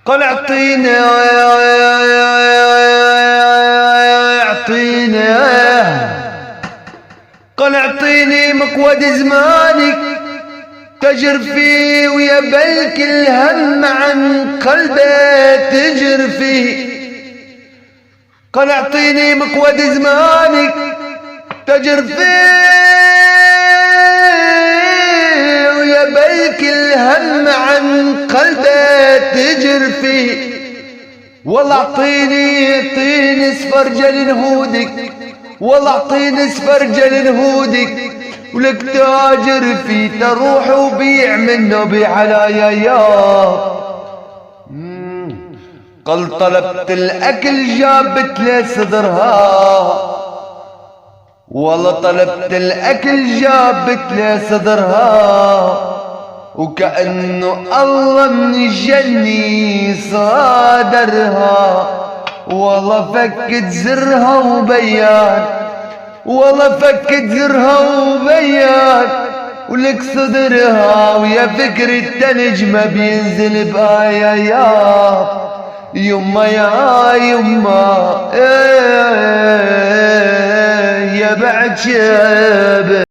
قال اعطيني قال اعطيني مقود زمانك تجر فيه، ويا بلك الهم عن قلبي تجر فيه. قال اعطيني مقود زمانك تجر فيه، ويا بلك الهم عن قلبي تجر فيه. والله اعطيني سفرجل نهودك، والله اعطيني سفرجل نهودك، ولك تاجر فيه تروح وبيع منه بعلايا يا. قال طلبت الاكل جابت لي صدرها، والله طلبت الاكل جابت لي صدرها، وكأنه الله من جني صادرها. والله فكت زرها وبيان، والله فكت زرها وبيان، ولك صدرها ويا فكر التنجمة بينزل بآية يا يما يا يما. يا بعد شاب